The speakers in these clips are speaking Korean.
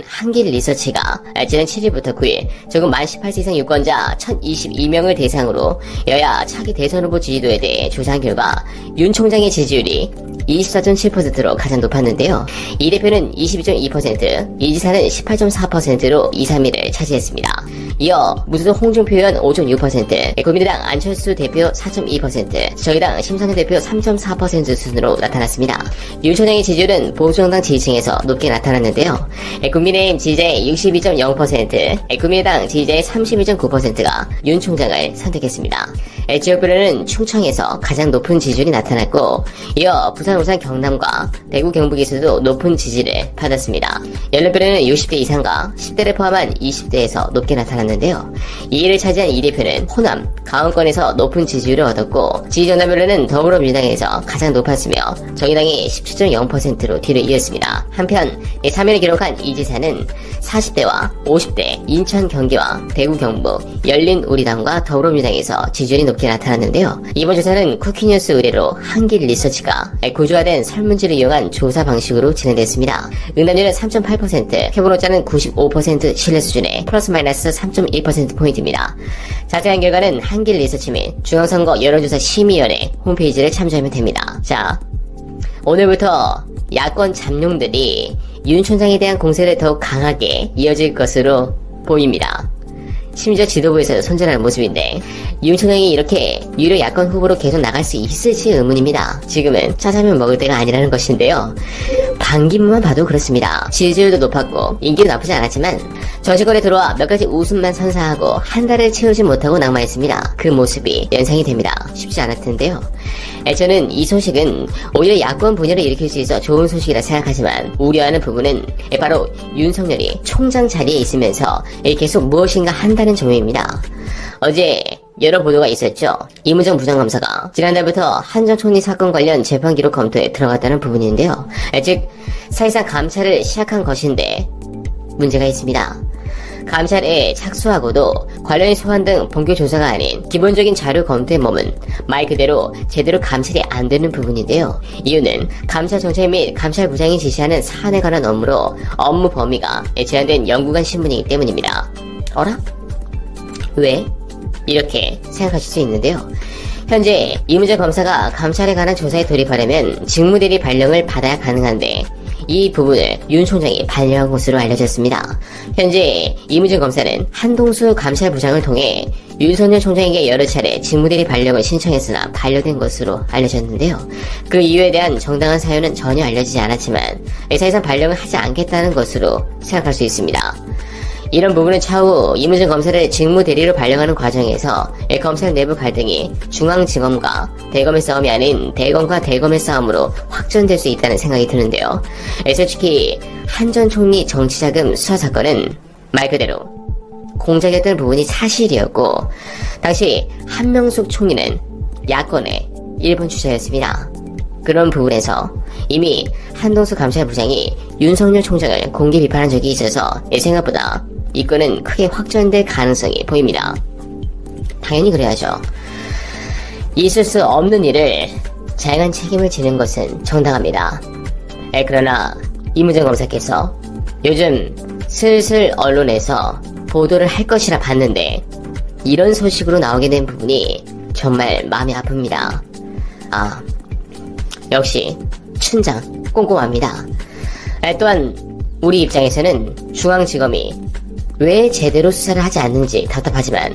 한길 리서치가 지난 7일부터 9일 전국 만 18세 이상 유권자 1022명을 대상으로 여야 차기 대선 후보 지지도에 대해 조사한 결과 윤 총장의 지지율이 24.7%로 가장 높았는데요. 이 대표는 22.2%, 이 지사는 18.4%로 2, 3위를 차지했습니다. 이어 무소속 홍준표 의원 5.6%, 국민의당 안철수 대표 4.2%, 정의당 심상정 대표 3.4% 수준으로 나타났습니다. 윤 총장의 지지율은 보수정당 지지층에서 높게 나타났는데요. 국민의힘 지지자의 62.0%, 국민의당 지지자의 31.9%가 윤 총장을 선택했습니다. 지역별로는 충청에서 가장 높은 지지율이 나타났고, 이어 부산, 울산, 경남과 대구, 경북에서도 높은 지지를 받았습니다. 연령별로는 60대 이상과 10대를 포함한 20대에서 높게 나타났는데요. 2위를 차지한 이 대표는 호남, 강원권에서 높은 지지율을 얻었고, 지지 정당별로는 더불어민주당에서 가장 높았으며 정의당이 17.0%로 뒤를 이었습니다. 한편 3위를 기록한 이 지사는 40대와 50대, 인천, 경기와 대구, 경북, 열린우리당과 더불어민주당에서 지지율이 높게 나타났는데요. 이번 조사는 쿠키뉴스 의뢰로 한길 리서치가 구조화된 설문지를 이용한 조사 방식으로 진행됐습니다. 응답률은 3.8%, 표본오차는 95% 신뢰 수준에 플러스 마이너스 3.1%포인트입니다. 자세한 결과는 한길 리서치 및 중앙선거 여론조사 심의위원회 홈페이지를 참조하면 됩니다. 자, 오늘부터 야권 잠룡들이 윤 총장에 대한 공세를 더욱 강하게 이어질 것으로 보입니다. 심지어 지도부에서 손절하는 모습인데, 윤 총장이 이렇게 유력 야권 후보로 계속 나갈 수 있을지 의문입니다. 지금은 짜장면 먹을 때가 아니라는 것인데요. 반기문만 봐도 그렇습니다. 지지율도 높았고 인기도 나쁘지 않았지만 정치권에 들어와 몇 가지 웃음만 선사하고 한 달을 채우지 못하고 낙마했습니다. 그 모습이 연상이 됩니다. 쉽지 않을 텐데요. 저는 이 소식은 오히려 야권 분열을 일으킬 수 있어 좋은 소식이라 생각하지만, 우려하는 부분은 바로 윤석열이 총장 자리에 있으면서 계속 무엇인가 한다는 점입니다. 어제 여러 보도가 있었죠. 이무정 부장검사가 지난달부터 한 전 총리 사건 관련 재판 기록 검토에 들어갔다는 부분인데요. 즉 사실상 감찰을 시작한 것인데 문제가 있습니다. 감찰에 착수하고도 관련인 소환 등 본격 조사가 아닌 기본적인 자료 검토에 머문 말 그대로 제대로 감찰이 안 되는 부분인데요. 이유는 감찰 정책 및 감찰부장이 지시하는 사안에 관한 업무로 업무 범위가 제한된 연구관 신분이기 때문입니다. 어라? 왜? 이렇게 생각하실 수 있는데요. 현재 이무정 검사가 감찰에 관한 조사에 돌입하려면 직무대리 발령을 받아야 가능한데, 이 부분을 윤 총장이 반려한 것으로 알려졌습니다. 현재 이무정 검사는 한동수 감찰부장을 통해 윤석열 총장에게 여러 차례 직무대리 발령을 신청했으나 반려된 것으로 알려졌는데요. 그 이유에 대한 정당한 사유는 전혀 알려지지 않았지만 사실상 발령을 하지 않겠다는 것으로 생각할 수 있습니다. 이런 부분은 차후 이무정 검사를 직무대리로 발령하는 과정에서 검찰 내부 갈등이 중앙지검과 대검의 싸움이 아닌 대검과 대검의 싸움으로 확전될 수 있다는 생각이 드는데요. 솔직히 한 전 총리 정치자금 수사 사건은 말 그대로 공작이었던 부분이 사실이었고, 당시 한명숙 총리는 야권의 1번 주자였습니다. 그런 부분에서 이미 한동수 감찰부장이 윤석열 총장을 공개 비판한 적이 있어서 생각보다 이 건은 크게 확전될 가능성이 보입니다. 당연히 그래야죠. 있을 수 없는 일을 자행한 책임을 지는 것은 정당합니다. 그러나 이무정 검사께서 요즘 슬슬 언론에서 보도를 할 것이라 봤는데 이런 소식으로 나오게 된 부분이 정말 마음이 아픕니다. 역시 춘장 꼼꼼합니다. 또한 우리 입장에서는 중앙지검이 왜 제대로 수사를 하지 않는지 답답하지만,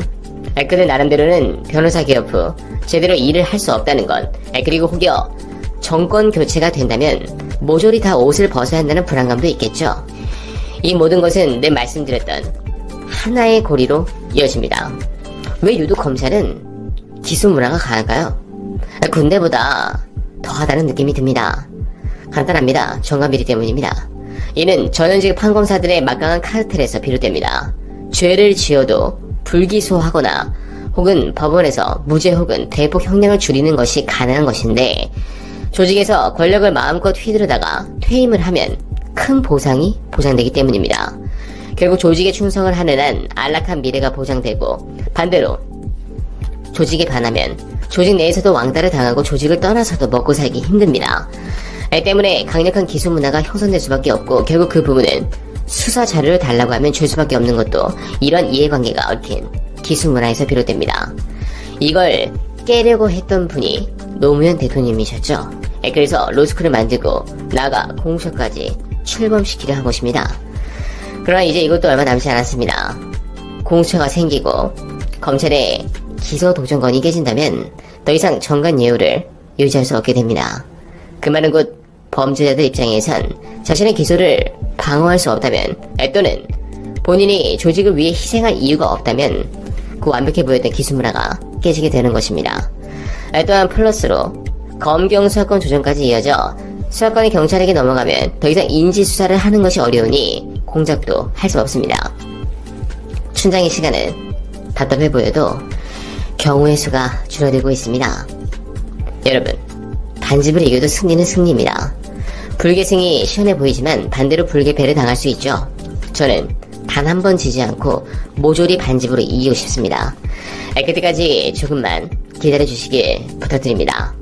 그들 나름대로는 변호사 개업 후 제대로 일을 할 수 없다는 것, 그리고 혹여 정권 교체가 된다면 모조리 다 옷을 벗어야 한다는 불안감도 있겠죠. 이 모든 것은 늘 말씀드렸던 하나의 고리로 이어집니다. 왜 유독 검찰은 기소 문화가 강할까요? 군대보다 더하다는 느낌이 듭니다. 간단합니다. 정관비리 때문입니다. 이는 전현직 판검사들의 막강한 카르텔에서 비롯됩니다. 죄를 지어도 불기소하거나 혹은 법원에서 무죄 혹은 대폭 형량을 줄이는 것이 가능한 것인데, 조직에서 권력을 마음껏 휘두르다가 퇴임을 하면 큰 보상이 보장되기 때문입니다. 결국 조직에 충성을 하는 한 안락한 미래가 보장되고, 반대로 조직에 반하면 조직 내에서도 왕따를 당하고 조직을 떠나서도 먹고 살기 힘듭니다. 때문에 강력한 기소 문화가 형성될 수밖에 없고, 결국 그 부분은 수사 자료를 달라고 하면 줄 수밖에 없는 것도 이런 이해관계가 얽힌 기숙문화에서 비롯됩니다. 이걸 깨려고 했던 분이 노무현 대통령이셨죠. 그래서 로스쿨을 만들고 나아가 공수처까지 출범시키려 한 것입니다. 그러나 이제 이것도 얼마 남지 않았습니다. 공수처가 생기고 검찰의 기소 도전권이 깨진다면 더 이상 정관 예우를 유지할 수 없게 됩니다. 그 말은 곧 범죄자들 입장에선 자신의 기소를 방어할 수 없다면, 또는 본인이 조직을 위해 희생할 이유가 없다면 그 완벽해 보였던 기수문화가 깨지게 되는 것입니다. 또한 플러스로 검경 수사권 조정까지 이어져 수사권이 경찰에게 넘어가면 더 이상 인지수사를 하는 것이 어려우니 공작도 할 수 없습니다. 춘장의 시간은 답답해 보여도 경우의 수가 줄어들고 있습니다. 여러분, 반집을 이겨도 승리는 승리입니다. 불계승이 시원해 보이지만 반대로 불계패를 당할 수 있죠. 저는 단 한 번 지지 않고 모조리 반집으로 이기고 싶습니다. 그때까지 조금만 기다려 주시길 부탁드립니다.